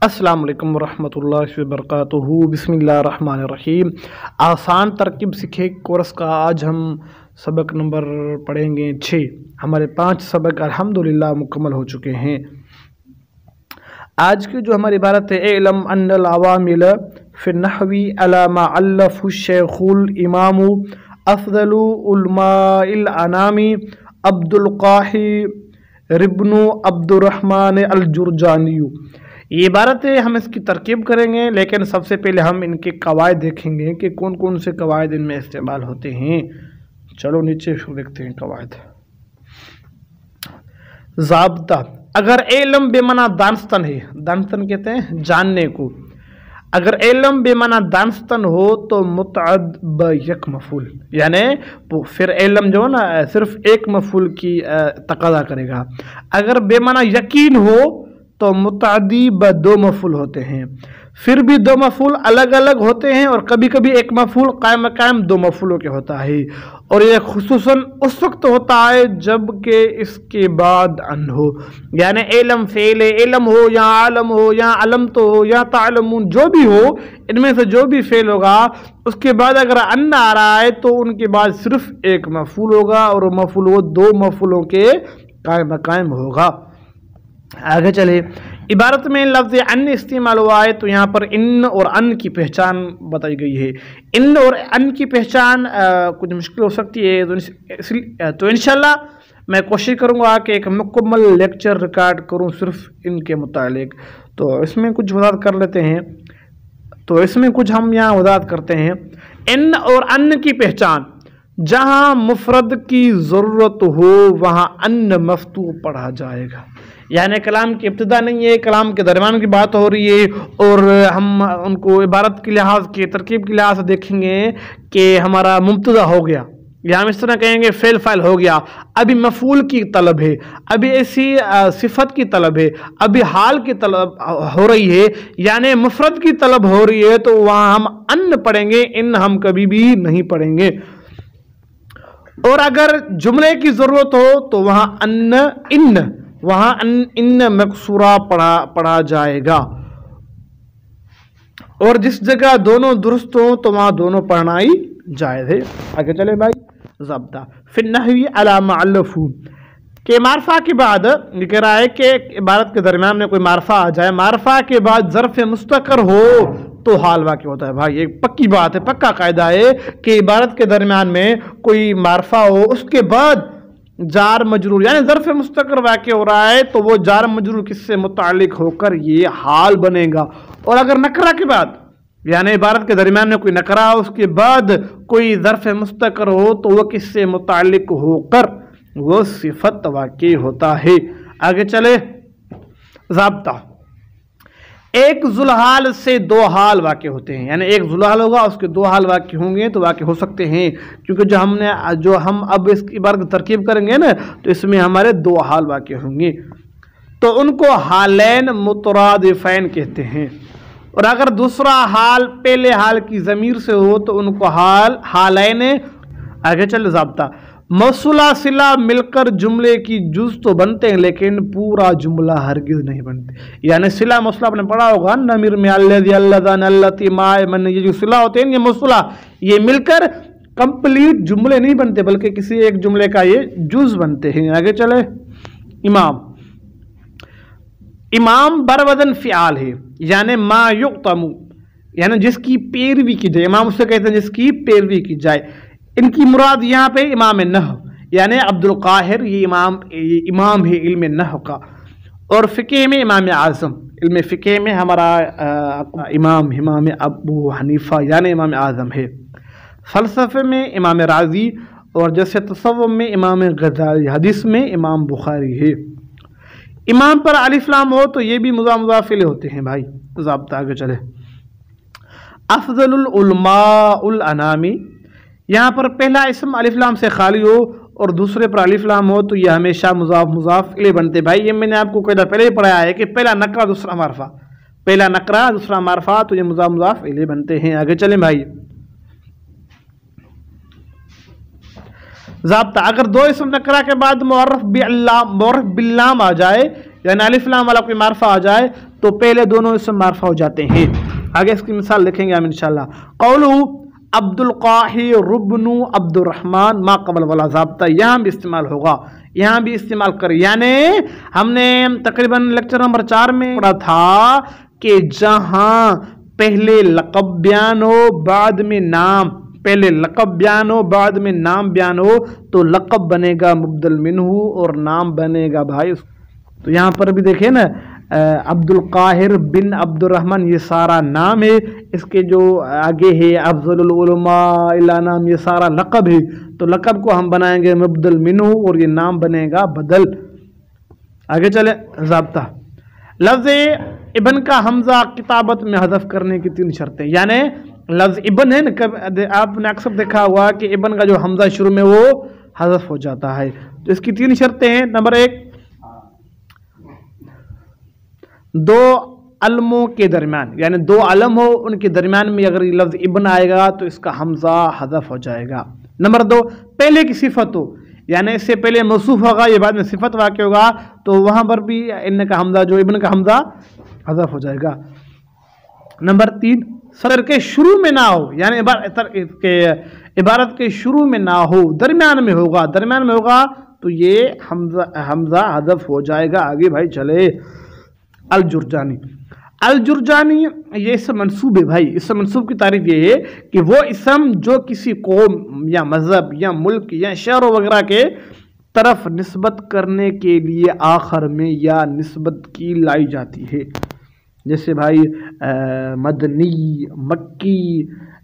अस्सलाम वालेकुम वरहमतुल्लाहि वबरकातुहू। बिस्मिल्लाहिर्रहमानिर्रहीम। आसान तरकीब सीखे कोर्स का आज हम सबक नंबर पढ़ेंगे 6। हमारे 5 सबक अल्हम्दुलिल्लाह मुकम्मल हो चुके हैं। आज की जो हमारी इबारत है, इल्म अन्नल अवामिल फी नहवी अला मा अल्लफु शेखुल इमामु अफदलु उलमाइल अनामी अब्दुल काहिर इब्नु अब्दुर्रहमान अल जुरजानी। ये इबारत है, हम इसकी तरकीब करेंगे, लेकिन सबसे पहले हम इनके कवायद देखेंगे कि कौन कौन से कवायद इनमें इस्तेमाल होते हैं। चलो नीचे देखते हैं कवायद। ज़ाब्ता, अगर इल्म बेमाना दानस्तन है, दानस्तन कहते हैं जानने को, अगर इल्म बेमाना दानस्तन हो तो मुतअद ब यक मफूल, यानी फिर इल्म जो है ना सिर्फ एक मफूल की तकादा करेगा। अगर बेमाना यकीन हो तो मुतअद्दी ब 2 मफूल होते हैं। फिर भी 2 मफूल अलग अलग होते हैं और कभी कभी एक मफूल कायम 2 मफूलों के होता है, और यह खुसूसन उस वक्त होता है जब कि इसके बाद अन हो, यानी इल्म फेल इल्म हो या आलम हो या अलम तो हो या तालमून, जो भी हो, इनमें से जो भी फेल होगा उसके बाद अगर अन आ रहा है तो उनके बाद सिर्फ एक मफूल होगा और मफूल वो 2 मफूलों के कायम होगा। आगे चले, इबारत में लफ्ज़ अन इस्तेमाल हुआ है तो यहाँ पर इन और अन की पहचान बताई गई है। इन और अन की पहचान कुछ मुश्किल हो सकती है, तो इंशाल्लाह मैं कोशिश करूँगा कि एक मुकम्मल लेक्चर रिकॉर्ड करूँ सिर्फ इनके मुतालिक। तो इसमें कुछ वजाहत कर लेते हैं, तो इसमें कुछ हम यहाँ वजाहत करते हैं। इन और अन की पहचान, जहाँ मुफरद की ज़रूरत हो वहाँ अन मफ्तू पढ़ा जाएगा, यानी कलाम की इब्तिदा नहीं है, कलाम के दरमियान की बात हो रही है, और हम उनको इबारत के लिहाज के तरकीब के लिहाज से देखेंगे कि हमारा मुब्तदा हो गया, या हम इस तरह कहेंगे फेल फाइल हो गया, अभी मफूल की तलब है, अभी ऐसी सिफत की तलब है, अभी हाल की तलब हो रही है, यानी मुफरद की तलब हो रही है, तो वहाँ हम अन पढ़ेंगे, इन हम कभी भी नहीं पढ़ेंगे। और अगर जुमले की ज़रूरत हो तो वहाँ वहाँ इन मकसूरा पढ़ा जाएगा, और जिस जगह दोनों दुरुस्त हो तो वहाँ दोनों पढ़ना ही जायज़ है। आगे चले भाई। ज़ब्ता फिर नहवी अला मअल्लफू के मारफा के बाद ये कह रहा है कि इबारत के दरमियान में कोई मारफा आ जाए, मारफा के बाद ज़र्फ़ मुस्तकर हो तो हाल वाक़ होता है। भाई एक पक्की बात है, पक्का कायदा है कि इबारत के दरमियान में कोई मारफा हो, उसके बाद जार मजरूर यानी ज़र्फ़ मुस्तकर वाक़ हो रहा है, तो वो जार मजरूर किससे मुताल्लिक होकर ये हाल बनेगा। और अगर नकरा के बाद यानी इबारत के दरमियान में कोई नकरा हो, उसके बाद कोई ज़र्फ़ मुस्तकर हो, तो वह किससे मुताल्लिक होकर वो सिफत वाक़ होता है। आगे चले। ज़ाब्ता, एक जुलहाल से 2 हाल वाक़ होते हैं, यानी एक जुलहाल होगा उसके 2 हाल वाक़ होंगे तो वाक़ हो सकते हैं, क्योंकि जो हम अब इसकी इबारत तरकीब करेंगे ना, तो इसमें हमारे 2 हाल वाक़ होंगे, तो उनको हालैन मुतरादिफैन कहते हैं। और अगर दूसरा हाल पहले हाल की ज़मीर से हो तो उनको हालैन। आगे चल। ज़ाब्ता, मौसूला सिला मिलकर जुमले की जुज़ तो बनते हैं, लेकिन पूरा जुमला हरगिज़ नहीं बनते। यानी सिला मौसूला आपने पढ़ा होगा, नमीर में अल्लज़ी अल्लज़ान अल्लती माए मन, ये जो सिला होते हैं ये मौसूला, ये मिलकर कंप्लीट जुमले नहीं बनते, बल्कि किसी एक जुमले का ये जुज़ बनते हैं। आगे चले। इमाम बरवजन फ़िआल है, यानी मा युक़तमु, यानी जिसकी पैरवी की जाए, इमाम उससे कहते हैं जिसकी पैरवी की जाए। इनकी मुराद यहाँ पे इमाम नहव यानी अब्दुल काहिर, ये इमाम है इल्म नहव का, और फ़िक़ह में इमाम आज़म, इल्म फ़िक़ह में हमारा इमाम अबू हनीफ़ा यानी इमाम आज़म है। फ़लसफ़े में इमाम राज़ी, और जैसे तसव्वुफ़ में इमाम ग़ज़ाली, हदीस में इमाम बुखारी है। इमाम पर अलिफ लाम हो तो ये भी मुज़ाफ़ इलैह होते हैं भाई। ज़ाब्ता आगे चले। अफ़ज़लुल उलमाउल अनामी, यहाँ पर पहला इसम अलिफ लाम से खाली हो और दूसरे पर अलिफ लाम हो तो यह हमेशा मुज़ाफ़ इलैह बनते। भाई ये मैंने आपको पहले ही पढ़ाया है कि पहला नकरा दूसरा मारफा, पहला नकरा दूसरा मारफा, तो ये मुज़ाफ़ इलैह बनते हैं। आगे चलें भाई। ज़ाब्ता, अगर 2 इसम नकरा के बाद मुअर्रफ बिल्लाम आ जाए, यानी अलिफ लाम वाला कोई मारफा आ जाए तो पहले दोनों इसम मारफा हो जाते हैं। आगे इसकी मिसाल लिखेंगे हम इंशाल्लाह। कौलू अब्दुल काहिर रुब्नु अब्दुर्रहमान मा कबल वाला ज़ाब्ता यहाँ भी इस्तेमाल होगा, यहाँ भी इस्तेमाल करें। यानी हमने तकरीबन लेक्चर नंबर 4 में पढ़ा था कि जहाँ पहले लक़ब बयान हो बाद में नाम, पहले लक़ब बयान हो बाद में नाम बयान हो तो लक़ब बनेगा मुबदल मिन्हु और नाम बनेगा भाई। तो यहाँ पर भी देखिए ना अब्दुल काहिर बिन अब्दुर्रहमान ये सारा नाम है, इसके जो आगे है अफज़लुल उलमा इला नाम ये सारा लक़ब है, तो लक़ब को हम बनाएंगे मुबदल मिन्हु और ये नाम बनेगा बदल। आगे चले ज़ाब्ता। लफ्ज़ इबन का हमज़ा किताबत में हज़फ करने की 3 शर्तें। यानी लफ्ज़ इबन है ना, आपने अक्सर देखा हुआ कि इबन का जो हमज़ा शुरू में वो हज़फ हो जाता है, तो इसकी 3 शर्तें हैं। नंबर 1, 2 अलमों के दरमियान, यानी 2 अलम हो उनके दरमियान में अगर ये लफ्ज़ इबन आएगा तो इसका हमज़ा हज़फ हो जाएगा। नंबर 2, पहले की सिफत हो, यानी इससे पहले मौसूफ होगा ये बाद में सिफत वाक़ होगा तो वहाँ पर भी इन का हमज़ा जो इबन का हमज़ा हज़फ हो जाएगा। नंबर 3, सदर के शुरू में ना हो, यानी इबारत के शुरू में ना हो, दरमियान में होगा, दरमियान में होगा तो ये हमज़ा हज़फ हो जाएगा। आगे भाई चले। अल जुरजानी, अल जुरजानी ये इसम मंसूब है भाई। इसम मंसूब की तारीफ ये है कि वो इसम जो किसी कौम या मज़हब या मुल्क या शहर वगैरह के तरफ निस्बत करने के लिए आखिर में या निस्बत की लाई जाती है, जैसे भाई मदनी, मक्की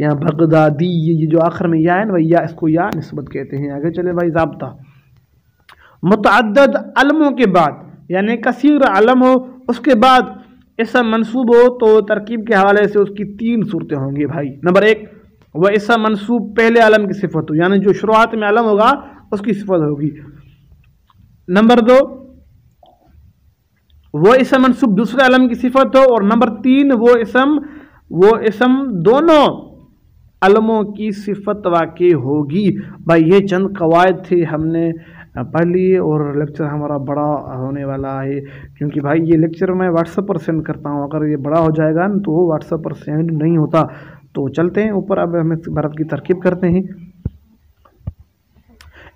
या बगदादी, ये जो आखिर में या है ना भाई, या इसको या निस्बत कहते हैं। आगे चले भाई ज़ाब्ता। मुतअद्दद अलमों के बाद, यानी कसीर अलम हो उसके बाद इसम मंसूब हो तो तरकीब के हवाले से उसकी 3 सूरतें होंगी भाई। नंबर 1, वह इसम मंसूब पहले अलम की सिफत हो, यानी जो शुरुआत में अलम होगा उसकी सिफत होगी। नंबर 2, वो इसम मंसूब दूसरे अलम की सिफत हो, और नंबर 3, वो इसम दोनों अलमों की सिफत वाक़ई होगी। भाई ये चंद कवायद थे हमने पढ़ लिए और लेक्चर हमारा बड़ा होने वाला है, क्योंकि भाई ये लेक्चर मैं व्हाट्सएप पर सेंड करता हूँ, अगर ये बड़ा हो जाएगा ना तो वो व्हाट्सएप पर सेंड नहीं होता। तो चलते हैं ऊपर, अब हम इबारत की तरकीब करते हैं।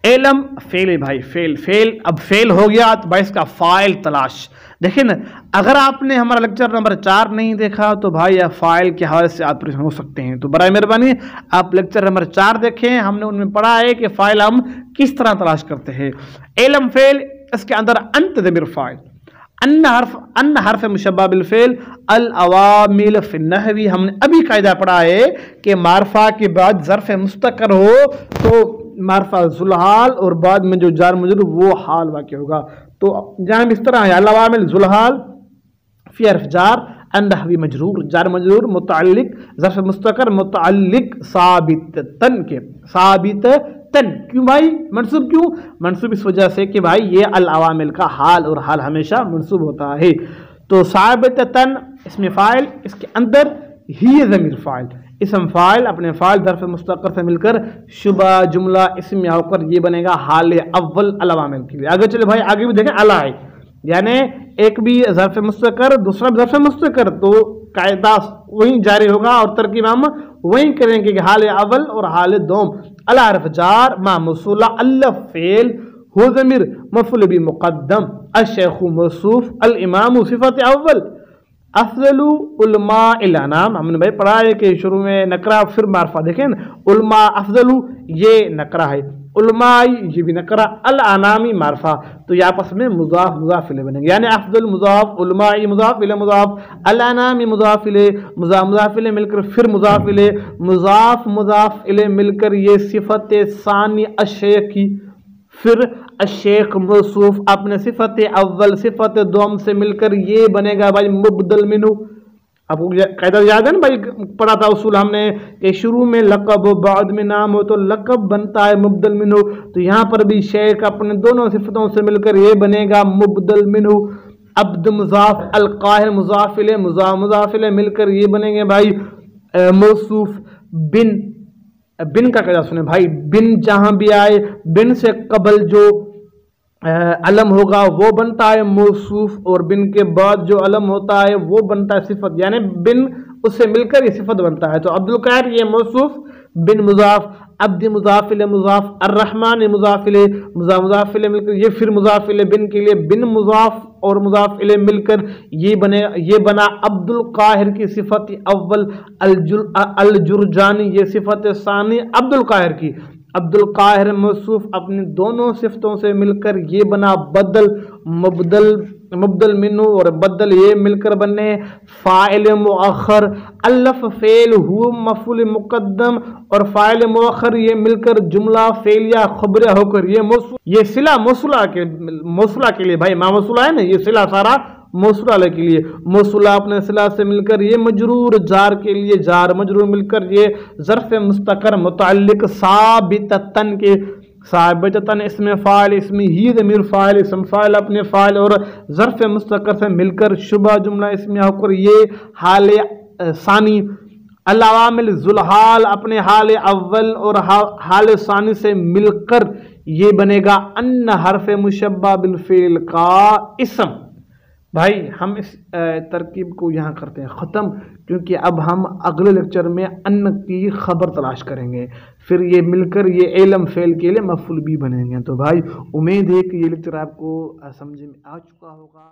एलम फेल है भाई, फेल। अब फेल हो गया तो भाई इसका फाइल तलाश। देखिए ना, अगर आपने हमारा लेक्चर नंबर 4 नहीं देखा तो भाई यह फाइल के हवाले से आप परेशान हो सकते हैं, तो बराए मेहरबानी आप लेक्चर नंबर 4 देखें, हमने उनमें पढ़ा है कि फाइल हम किस तरह तलाश करते हैं। एलम फेल, इसके अंदर अंत ज़मीर फाइल, अन्न हर्फ मुशब्बह बिल फेल, अल अवामिल फिन नहवी, हमने अभी कायदा पढ़ा है कि मारफा के बाद ज़र्फ़ मुस्तकर हो तो मारफा जुलहाल और बाद में जो जार मजरूर वो हाल वाक़ होगा। तो जहाँ इस तरह है, अल अवामिल जुलहाल फी हर्फ जार अन्नहवी मजरूर, जार मजरूर मुतअल्लिक ज़र्फ़ मुस्तकर मुतअल्लिक साबिततन के, साबिततन क्यों भाई मंसूब, क्यों मंसूब? इस वजह से कि भाई ये अल अवामिल का हाल, और हाल हमेशा मंसूब होता है। तो साबिततन इसमें फ़ाइल, इसके अंदर ही ज़मीर फ़ाइल, इसम फ़ाइल अपने फ़ाइल ज़र्फ़ मुस्तकर से मिलकर शुबा जुमला इसम में होकर ये बनेगा हाल अव्वल अल अवामिल के लिए। आगे चले भाई, आगे भी देखें अला है, यानी एक भी ज़र्फ़ मुस्तकर दूसरा भी ज़र्फ़ मुस्तकर, तो कायदा वहीं जारी होगा और तरकीब हम वहीं करेंगे कि हाल अव्वल और हाल दोम। अला हर्फ जार मा मौसूला, अल फेल, हु ज़मीर मफ़ऊल बिही मुक़द्दम, अश-शेख़ु मौसूफ, अल इमामु सिफ़त अव्वल, अफ़ज़लु उलमा इल अनाम, हमने भाई पढ़ा है कि शुरू में नकरा फिर मारफा। देखें उलमा अफ़ज़लु ये नकरा है, उलमाई ये भी नकरा, अल अनामी मारफा, तो ये आपस में मुज़ाफ़ मुज़ाफ़ इलैह बनेंगे, यानी अफ़ज़ल मुज़ाफ़, उलमाई मुज़ाफ़ इलैह मुज़ाफ़, अल अनामी मुज़ाफ़ इलैह, मुज़ाफ़ इलैह मिलकर फिर मुज़ाफ़ इलैह, मुज़ाफ़ इलैह मिलकर ये सिफ़त सानी अशेख की, फिर अशेख मौसूफ अपने सिफत अव्वल सिफत दोम से मिलकर ये बनेगा भाई मुबदल मिन्हु। आपको कायदा याद है ना भाई, पढ़ा था उसूल हमने कि शुरू में लक़ब हो बाद में नाम हो तो लक़ब बनता है मुबदल मिन्हु, तो यहाँ पर भी शेख अपने दोनों सिफतों से मिलकर ये बनेगा मुबदल मिन्हु। अब्द मुज़ाफ़, अल काहिर मुज़ाफ़ इलैह, मुज़ाफ़ इलैह मिलकर ये बनेंगे भाई मौसूफ। बिन का कायदा सुने भाई, बिन जहां भी आए, बिन से कबल जो علم ہوگا وہ بنتا ہے موصوف، اور بن کے بعد جو علم ہوتا ہے وہ بنتا ہے صفت، یعنی بن اس سے مل کر یہ صفت بنتا ہے۔ تو عبد القاہر یہ موصوف، بن مضاف، عبد مضاف الیہ مضاف، الرحمن مضاف الیہ مضاف الیہ مل کر یہ پھر مضاف الیہ بن کے لیے بن مضاف اور مضاف الیہ مل کر یہ بنا عبد القاہر کی صفت اول، الجرجانی یہ صفت ثانی عبد القاہر کی۔ عبد القاہر موصوف اپنی دونوں صفتوں سے مل کر یہ بنا بدل، مبدل منہ اور بدل یہ مل کر بنے فاعل مؤخر، الف فعل ہو مفعول مقدم اور فاعل مؤخر یہ مل کر جملہ فعلیہ خبریہ ہو کر یہ صلہ موصولہ کے لیے، بھائی ما موصولہ ہے نا، یہ صلہ سارا موصولہ کے لیے، موصولہ اپنے صلہ سے مل کر یہ مجرور، جار کے لیے جار مجرور مل کر یہ ظرف مستقر متعلق ثابتتن کے ثابتتن اسم فاعل، اسم ہی ضمیر فاعل، اسم فاعل اپنے فاعل اور ظرف مستقر سے مل کر شبہ جملہ اسمیہ ہو کر یہ حال ثانی، العوامل ذوالحال اپنے حال اول اور حال ثانی سے مل کر یہ بنے گا ان حرف مشبہ بالفعل کا اسم۔ بھائی ہم اس ترکیب کو یہاں کرتے ہیں ختم، کیونکہ اب ہم اگلے لیکچر میں ان کی خبر تلاش کریں گے، پھر یہ مل کر یہ علم فعل کے لیے مفعول بھی بنیں گے۔ تو بھائی امید ہے کہ یہ لیکچر آپ کو سمجھ میں آ چکا ہوگا۔